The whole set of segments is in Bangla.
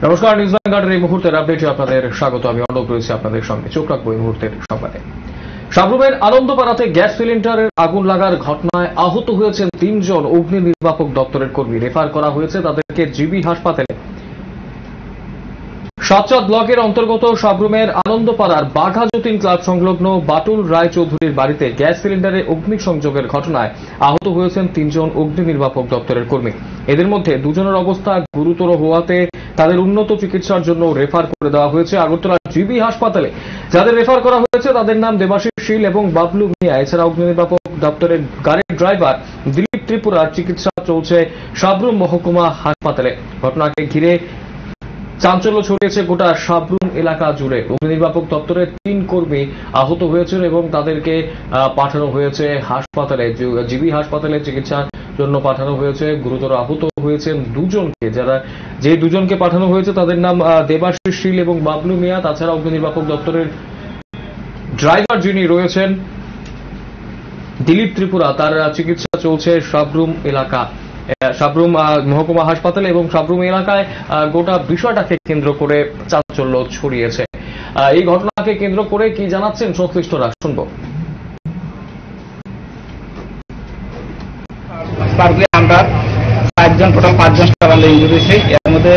নমস্কার, নিউজ ভ্যানগার্ডের এই মুহূর্তের আপডেটে আপনাদের স্বাগত। আমি অর্ণব রয়েছি আপনাদের সঙ্গে। চোখ রাখবো এই মুহূর্তের সংবাদে। সাবরুমের আনন্দপাড়াতে গ্যাস সিলিন্ডারের আগুন লাগার ঘটনায় আহত হয়েছেন 3 জন অগ্নি নির্বাপক দপ্তরের কর্মী। রেফার করা হয়েছে তাদেরকে জিবি হাসপাতালে। সাতচাঁদ ব্লকের অন্তর্গত সাবরুমের আনন্দপাড়ার বাঘা যতীন ক্লাব সংলগ্ন বাটুল রায় চৌধুরীর বাড়িতে গ্যাস সিলিন্ডারে অগ্নিসংযোগের ঘটনায় আহত হয়েছেন 3 জন অগ্নি নির্বাপক দপ্তরের কর্মী। এদের মধ্যে 2 জনের অবস্থা গুরুতর হওয়াতে তাদের উন্নত চিকিৎসার জন্য রেফার করে দেওয়া হয়েছে আগরতলা জিবি হাসপাতালে। যাদের রেফার করা হয়েছে তাদের নাম দেবাশিস শীল এবং বাবলু মিয়া। এছাড়া অগ্নি নির্বাপক দপ্তরের গাড়ির ড্রাইভার দিলীপ ত্রিপুরার চিকিৎসা চলছে সাবরুম মহকুমা হাসপাতালে। ঘটনাকে ঘিরে চাঞ্চল্য ছড়িয়েছে গোটা সাবরুম এলাকা জুড়ে। অগ্নি নির্বাপক দপ্তরের 3 কর্মী আহত হয়েছেন এবং তাদেরকে পাঠানো হয়েছে হাসপাতালে, জিবি হাসপাতালে চিকিৎসার জন্য পাঠানো হয়েছে। গুরুতর আহত হয়েছেন 2 জনকে। যে 2 জনকে পাঠানো হয়েছে তাদের নাম দেবাশিস শীল এবং বাবলু মিয়া। তাছাড়া অগ্নি নির্বাপক দপ্তরের ড্রাইভার যিনি রয়েছেন দিলীপ ত্রিপুরা, তার চিকিৎসা চলছে সাবরুম এলাকা, সাবরুম মহকুমা হাসপাতালে। এবং সাবরুম এলাকায় গোটা বিষয়টাকে কেন্দ্র করে চাঞ্চল্য ছড়িয়েছে। এই ঘটনাকে কেন্দ্র করে কি জানাচ্ছেন সংশ্লিষ্টরা, শুনবো। আমরা 5 জন, টোটাল 5 জন সকালে ইনজুরি হয়েছে। এর মধ্যে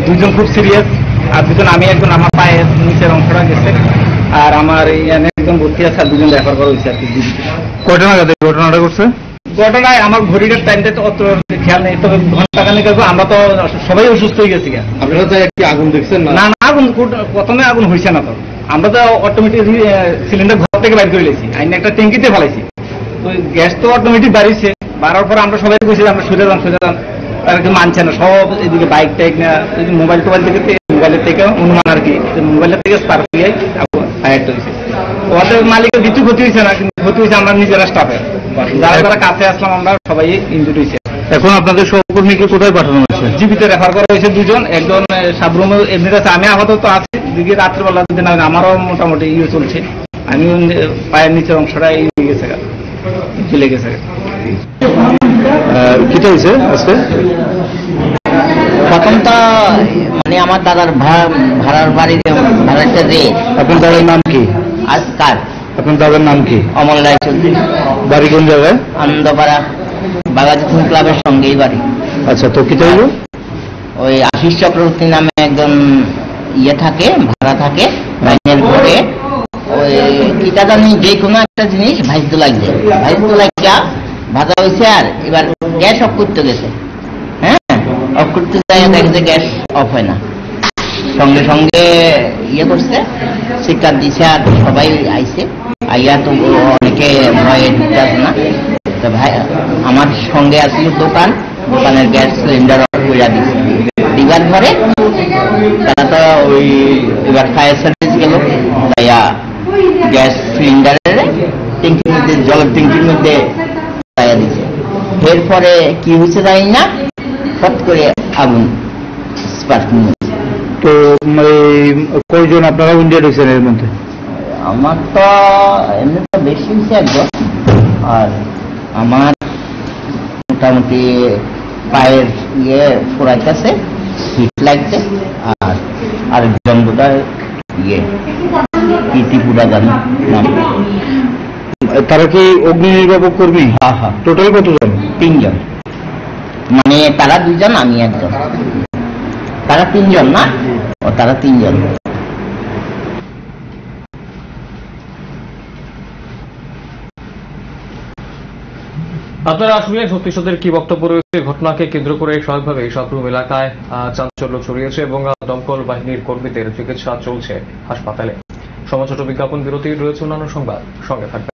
2 জন খুব সিরিয়াস, আর 2 জন, আমি একজন আমার পায়ের নিচের অংশটা গেছে, আর আমার একজন ভর্তি আছে, আর 2 জন রেফার করা হয়েছে আর কি। কয়টা নাগাদ ঘটনাটা ঘটছে? ঘটনায় আমার ঘড়িটার টাইমটা তো অত খেয়াল নেই, তবে ঘন্টা খানেক আগে আমরা তো সবাই অসুস্থ হয়ে গেছি। আপনারা তো একটি আগুন দেখছেন? না, আগুন প্রথমে আগুন হয়েছে না, তো আমরা তো অটোমেটিক সিলিন্ডার ঘর থেকে বাইর করে লেছি, আইন একটা ট্যাঙ্কিতে ফেলাইছি। তো গ্যাস তো অটোমেটিক বাড়িছে, বাড়ার পর আমরা সবাই বসে আমরা সোজা যান, তারা কিন্তু মানছে না। সব এদিকে বাইক টাইক না, মোবাইল টোবাইল থেকে, মোবাইলের থেকে অনুমান আর কি, মোবাইলের থেকে স্পার্ক দিয়ে ফায়ারটা হয়েছে। ওদের মালিকের কিছু ক্ষতি হয়েছে না, কিন্তু ক্ষতি হয়েছে আমরা নিজেরা স্টাফের, যারা কাছে আসলাম আমরা সবাই ইনজুরি হয়েছে। এখন আপনাদের সহকর্মীকে কোথায় পাঠানো হয়েছে? জিবিতে রেফার করা হয়েছে 2 জন, একজন সাবরুমে এমনি আছে। আমি আপাতত আছি, দিকে রাত্রেবেলা দিন আমারও মোটামুটি চলছে। আমি পায়ের নিচের অংশটা গেছে, ঝুলে গেছে। কিটা হয়েছে আজকে? প্রথমটা মানে আমার দাদার ভাড়ার বাড়িতে ভাড়াটা রে। আপনার দাদার নাম কি? আজকাল। আপনার দাদার নাম কি? অমল রায় চৌধুরী। বাড়ি কোন জায়গায়? আনন্দপাড়া বাঘাযতীন ক্লাবের সঙ্গেই বাড়ি। আচ্ছা, তো কিটা হইল? ওই আশিস চক্রবর্তী নামে একজন থাকে, ভাড়া থাকে লাইনের ঘরে। ওই কিটা জানি যে কোনো একটা জিনিস ভাজতে লাগিয়ে ভাজা হয়েছে, আর এবার গ্যাস অফ করতে গেছে। অফ করতে যাই দেখে যে গ্যাস অফ হয় না, সঙ্গে সঙ্গে করছে, শিকার দিছে, আর সবাই আইছে। আইয়া তো অনেকে ভয়ে ঢুকতে আসে না। ভাই আমার সঙ্গে আসছিল দোকানের গ্যাস সিলিন্ডার অফ করে দিচ্ছে। দিবার পরে তারা তো ওই এবার ফায়ার সার্ভিস গেল, তাইয়া গ্যাস সিলিন্ডারের ট্যাঙ্কির মধ্যে, জলের ট্যাঙ্কির মধ্যে তাইয়া দিচ্ছে। এরপরে কি হয়েছে জানি না, ফট করে আগুন স্পার্কিং। তো কয়জন আপনারা ইন্ডিয়া ঢুকছেন এর মধ্যে? আমার তো এমনি তো বেশি হয়েছে একজন, আর আমার মোটামুটি পায়ের ফোড়াইতেছে, হিট লাগছে, আর আরেকজন বোধহয় ত্রিপুরা জানি নাম। তারা কি অগ্নি নির্বাপক কর্মী? হ্যাঁ। টোটাল কতজন? 3 জন, মানে তারা 2 জন, আমি একজন। তারা 3 জন না, তারা 3 জন। আপনারা শুনলেন সংশ্লিষ্টদের কি বক্তব্য রয়েছে। ঘটনাকে কেন্দ্র করে স্বাভাবিকভাবে সাবরুম এলাকায় চাঞ্চল্য ছড়িয়েছে এবং দমকল বাহিনীর কর্মীদের চিকিৎসা চলছে হাসপাতালে। সময় ছোট বিজ্ঞাপন বিরতি, রয়েছে অন্যান্য সংবাদ, সঙ্গে থাকবে।